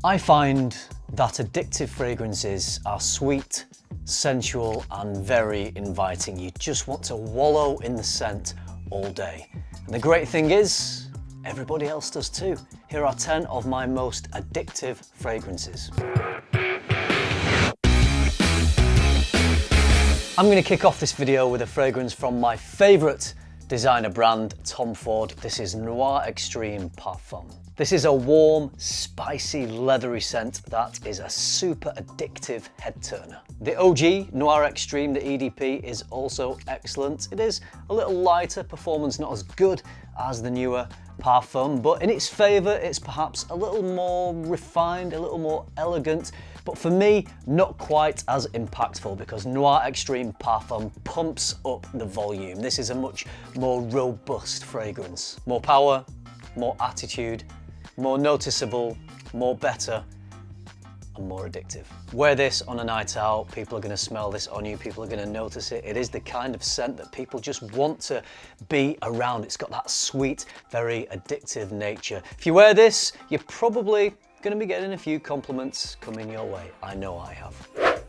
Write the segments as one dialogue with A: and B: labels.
A: I find that addictive fragrances are sweet, sensual, and very inviting. You just want to wallow in the scent all day. And the great thing is, everybody else does too. Here are 10 of my most addictive fragrances. I'm going to kick off this video with a fragrance from my favourite designer brand, Tom Ford. This is Noir Extreme Parfum. This is a warm, spicy, leathery scent that is a super addictive head turner. The OG Noir Extreme, the EDP, is also excellent. It is a little lighter, performance not as good as the newer Parfum, but in its favour, it's perhaps a little more refined, a little more elegant, but for me, not quite as impactful because Noir Extreme Parfum pumps up the volume. This is a much more robust fragrance. More power, more attitude, more noticeable, more better, and more addictive. Wear this on a night out, people are going to smell this on you, people are going to notice it. It is the kind of scent that people just want to be around. It's got that sweet, very addictive nature. If you wear this, you're probably going to be getting a few compliments coming your way. I know I have.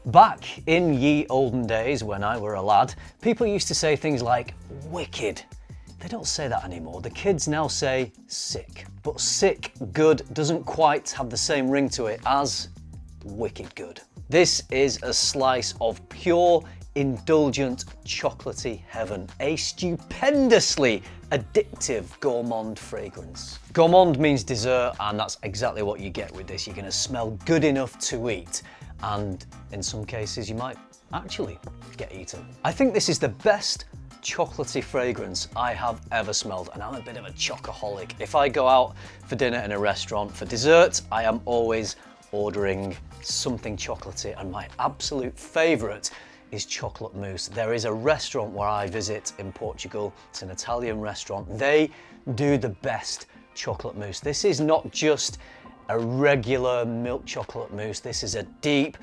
A: Back in ye olden days when I were a lad, people used to say things like wicked. They don't say that anymore. The kids now say sick. But sick good doesn't quite have the same ring to it as wicked good. This is a slice of pure, indulgent, chocolatey heaven. A stupendously addictive gourmand fragrance. Gourmand means dessert, and that's exactly what you get with this. You're gonna smell good enough to eat, and in some cases you might actually get eaten. I think this is the best chocolatey fragrance I have ever smelled, and I'm a bit of a chocoholic. If I go out for dinner in a restaurant for dessert, I am always ordering something chocolatey, and my absolute favourite is chocolate mousse. There is a restaurant where I visit in Portugal. It's an Italian restaurant. They do the best chocolate mousse. This is not just a regular milk chocolate mousse. This is a deep,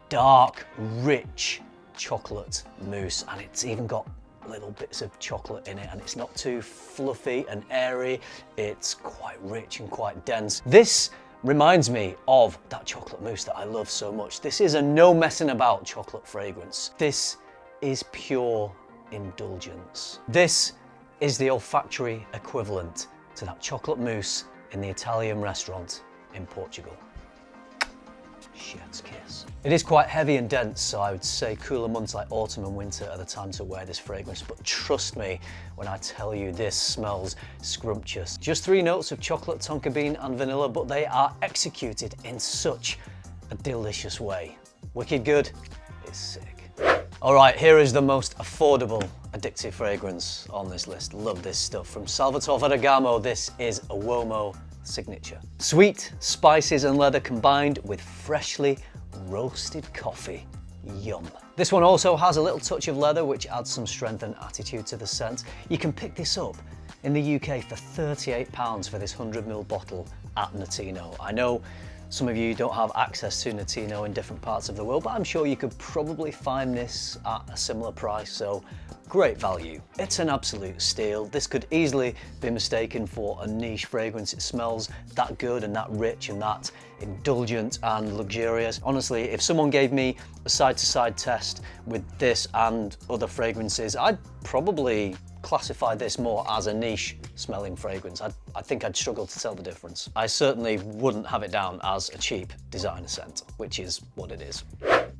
A: dark, rich chocolate mousse, and it's even got little bits of chocolate in it, and it's not too fluffy and airy. It's quite rich and quite dense. This reminds me of that chocolate mousse that I love so much. This is a no messing about chocolate fragrance. This is pure indulgence. This is the olfactory equivalent to that chocolate mousse in the Italian restaurant in Portugal. Chef's kiss. It is quite heavy and dense, so I would say cooler months like autumn and winter are the time to wear this fragrance, but trust me when I tell you this smells scrumptious. Just 3 notes of chocolate, tonka bean and vanilla, but they are executed in such a delicious way. Wicked good is sick. All right, here is the most affordable addictive fragrance on this list. Love this stuff. From Salvator Vamo, this is a Uomo signature. Sweet spices and leather combined with freshly roasted coffee. Yum. This one also has a little touch of leather, which adds some strength and attitude to the scent. You can pick this up in the UK for £38 for this 100ml bottle at Notino. I know some of you don't have access to Notino in different parts of the world, but I'm sure you could probably find this at a similar price, so great value. It's an absolute steal. This could easily be mistaken for a niche fragrance. It smells that good and that rich and that indulgent and luxurious. Honestly, if someone gave me a side-to-side test with this and other fragrances, I'd probably classify this more as a niche smelling fragrance. I think I'd struggle to tell the difference. I certainly wouldn't have it down as a cheap designer scent, which is what it is.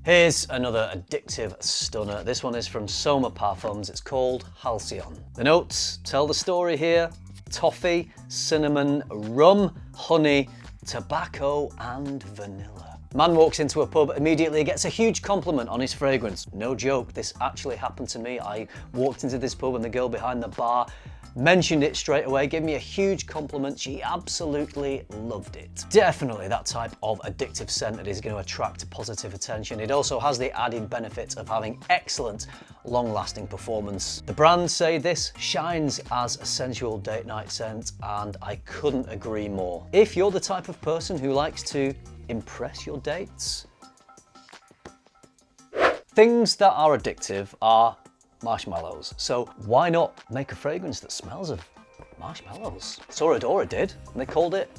A: Here's another addictive stunner. This one is from Soma Parfums. It's called Halcyon. The notes tell the story here. Toffee, cinnamon, rum, honey, tobacco, and vanilla. Man walks into a pub, immediately gets a huge compliment on his fragrance. No joke, this actually happened to me. I walked into this pub and the girl behind the bar mentioned it straight away, gave me a huge compliment. She absolutely loved it. Definitely that type of addictive scent that is going to attract positive attention. It also has the added benefit of having excellent long-lasting performance. The brand say this shines as a sensual date night scent, and I couldn't agree more. If you're the type of person who likes to impress your dates, things that are addictive are marshmallows. So why not make a fragrance that smells of marshmallows? Sodora did, and they called it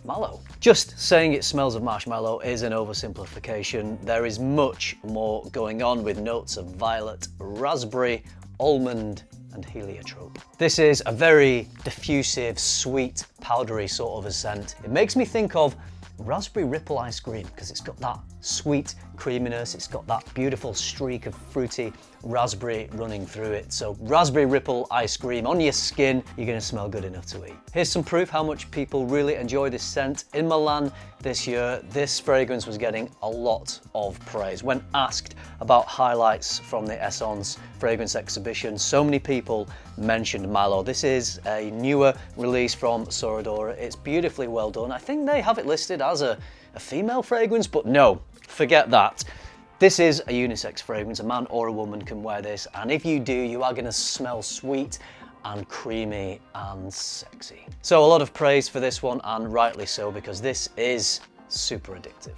A: mallow. Just saying it smells of marshmallow is an oversimplification. There is much more going on with notes of violet, raspberry, almond, and heliotrope. This is a very diffusive, sweet, powdery sort of a scent. It makes me think of raspberry ripple ice cream because it's got that sweet creaminess, it's got that beautiful streak of fruity raspberry running through it. So raspberry ripple ice cream on your skin, you're gonna smell good enough to eat. Here's some proof how much people really enjoy this scent. In Milan this year, this fragrance was getting a lot of praise. When asked about highlights from the Essence fragrance exhibition, so many people mentioned Malo. This is a newer release from Sodora. It's beautifully well done. I think they have it listed as a female fragrance, but no, forget that. This is a unisex fragrance. A man or a woman can wear this, and if you do, you are gonna smell sweet and creamy and sexy. So a lot of praise for this one, and rightly so, because this is super addictive.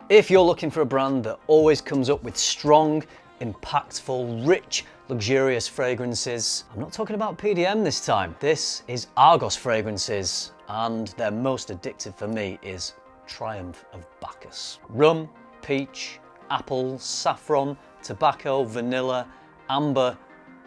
A: If you're looking for a brand that always comes up with strong, impactful, rich, luxurious fragrances, I'm not talking about PDM this time. This is Argos fragrances, and their most addictive for me is Triumph of Bakus. Rum, peach, apple, saffron, tobacco, vanilla, amber,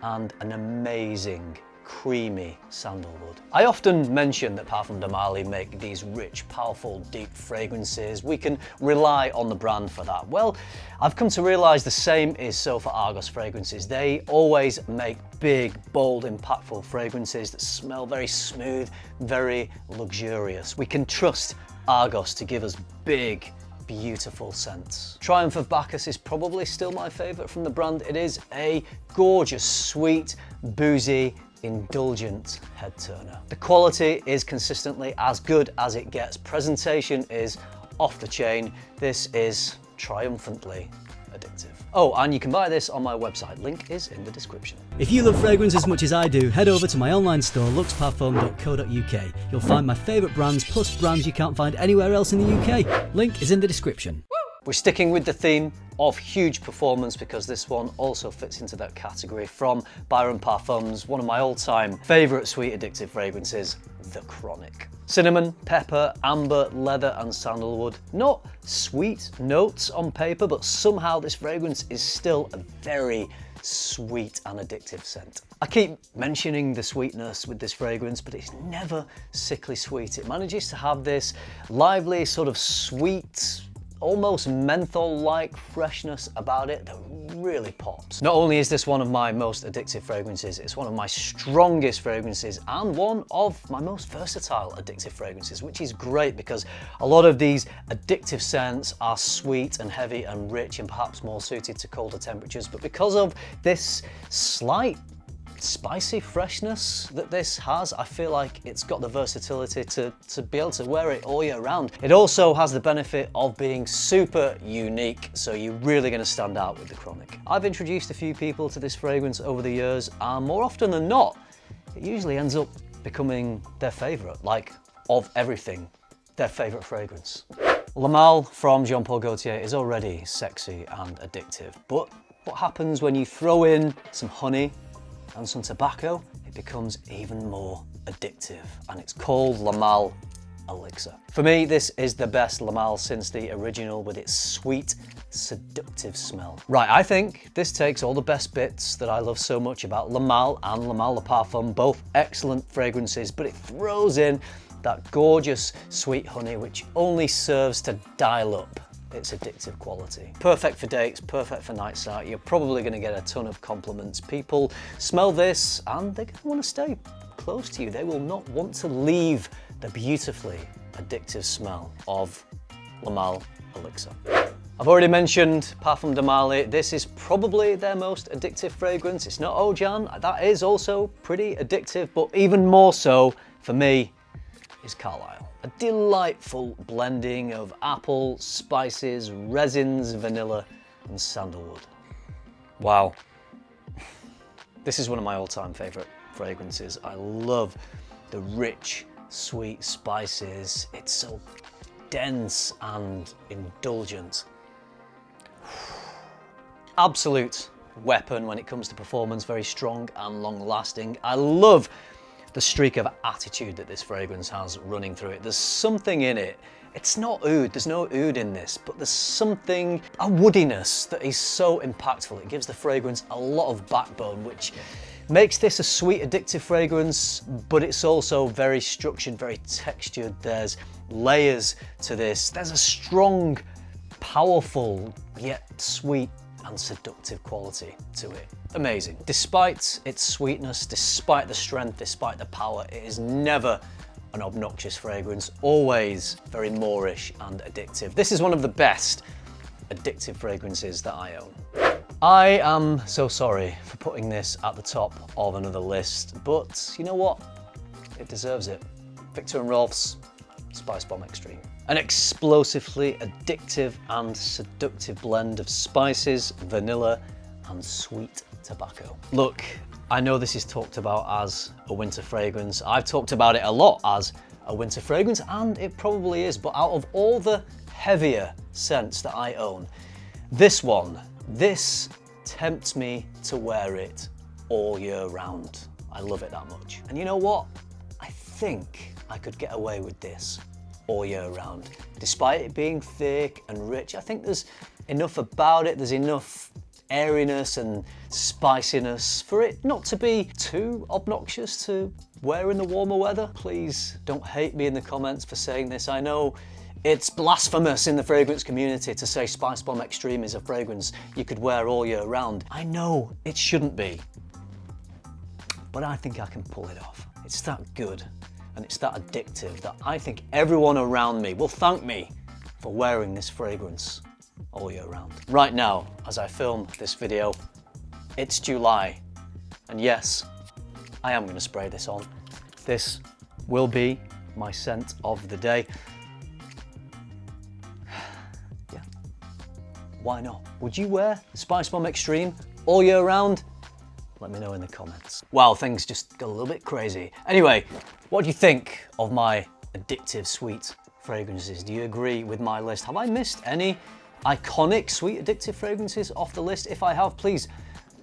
A: and an amazing creamy sandalwood. I often mention that Parfum make these rich, powerful, deep fragrances. We can rely on the brand for that. Well, I've come to realize the same is so for Argos fragrances. They always make big, bold, impactful fragrances that smell very smooth, very luxurious. We can trust Argos to give us big, beautiful scents. Triumph of Bakus is probably still my favorite from the brand. It is a gorgeous, sweet, boozy, indulgent head turner. The quality is consistently as good as it gets. Presentation is off the chain. This is triumphantly addictive. Oh, and you can buy this on my website. Link is in the description.
B: If you love fragrance as much as I do, head over to my online store, luxparfum.co.uk. You'll find my favourite brands, plus brands you can't find anywhere else in the UK. Link is in the description.
A: We're sticking with the theme of huge performance because this one also fits into that category from Byron Parfums, one of my all-time favourite sweet addictive fragrances, The Chronic. Cinnamon, pepper, amber, leather and sandalwood. Not sweet notes on paper, but somehow this fragrance is still a very sweet and addictive scent. I keep mentioning the sweetness with this fragrance, but it's never sickly sweet. It manages to have this lively sort of sweet, almost menthol-like freshness about it that really pops. Not only is this one of my most addictive fragrances, it's one of my strongest fragrances and one of my most versatile addictive fragrances, which is great because a lot of these addictive scents are sweet and heavy and rich and perhaps more suited to colder temperatures, but because of this slight spicy freshness that this has, I feel like it's got the versatility to be able to wear it all year round. It also has the benefit of being super unique, so you're really going to stand out with the Chronic. I've introduced a few people to this fragrance over the years, and more often than not, it usually ends up becoming their favourite, like of everything, their favourite fragrance. Lamal from Jean Paul Gaultier is already sexy and addictive, but what happens when you throw in some honey and some tobacco? It becomes even more addictive, and it's called Lamal Elixir. For me, this is the best Lamal since the original, with its sweet, seductive smell. Right, I think this takes all the best bits that I love so much about Lamal and Lamal Le Parfum, both excellent fragrances, but it throws in that gorgeous sweet honey, which only serves to dial up its addictive quality. Perfect for dates, perfect for nights out. You're probably going to get a ton of compliments. People smell this and they're going to want to stay close to you. They will not want to leave the beautifully addictive smell of Lamal Elixir. I've already mentioned Parfum de Marly. This is probably their most addictive fragrance. It's not Ojan. That is also pretty addictive, but even more so for me is Carlisle. A delightful blending of apple, spices, resins, vanilla, and sandalwood. Wow. This is one of my all-time favorite fragrances. I love the rich, sweet spices. It's so dense and indulgent. Absolute weapon when it comes to performance, very strong and long-lasting. I love the streak of attitude that this fragrance has running through it. There's something in it. It's not oud, there's no oud in this, but there's something, a woodiness that is so impactful. It gives the fragrance a lot of backbone, which makes this a sweet, addictive fragrance, but it's also very structured, very textured. There's layers to this. There's a strong, powerful, yet sweet and seductive quality to it. Amazing. Despite its sweetness, despite the strength, despite the power, it is never an obnoxious fragrance, always very Moorish and addictive. This is one of the best addictive fragrances that I own. I am so sorry for putting this at the top of another list, but you know what? It deserves it. Viktor & Rolf's Spice Bomb Extreme. An explosively addictive and seductive blend of spices, vanilla, and sweet tobacco. Look, I know this is talked about as a winter fragrance. I've talked about it a lot as a winter fragrance, and it probably is, but out of all the heavier scents that I own, this tempts me to wear it all year round. I love it that much. And you know what? I think I could get away with this all year round. Despite it being thick and rich, I think there's enough about it, there's enough airiness and spiciness for it not to be too obnoxious to wear in the warmer weather. Please don't hate me in the comments for saying this. I know it's blasphemous in the fragrance community to say Spice Bomb Extreme is a fragrance you could wear all year round. I know it shouldn't be, but I think I can pull it off. It's that good and it's that addictive that I think everyone around me will thank me for wearing this fragrance all year round. Right now, as I film this video, it's July, and yes, I am going to spray this on. This will be my scent of the day. Yeah, why not? Would you wear the Spice Bomb Extreme all year round? Let me know in the comments. Wow, things just got a little bit crazy. Anyway, what do you think of my addictive sweet fragrances? Do you agree with my list? Have I missed any iconic sweet addictive fragrances off the list? If I have, please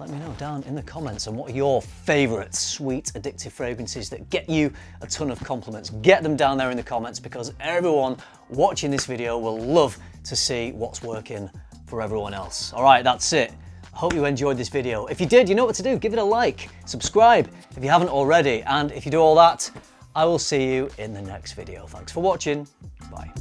A: let me know down in the comments. And what are your favorite sweet addictive fragrances that get you a ton of compliments? Get them down there in the comments, because everyone watching this video will love to see what's working for everyone else. All right, that's it. I hope you enjoyed this video. If you did, you know what to do. Give it a like, subscribe if you haven't already. And if you do all that, I will see you in the next video. Thanks for watching. Bye.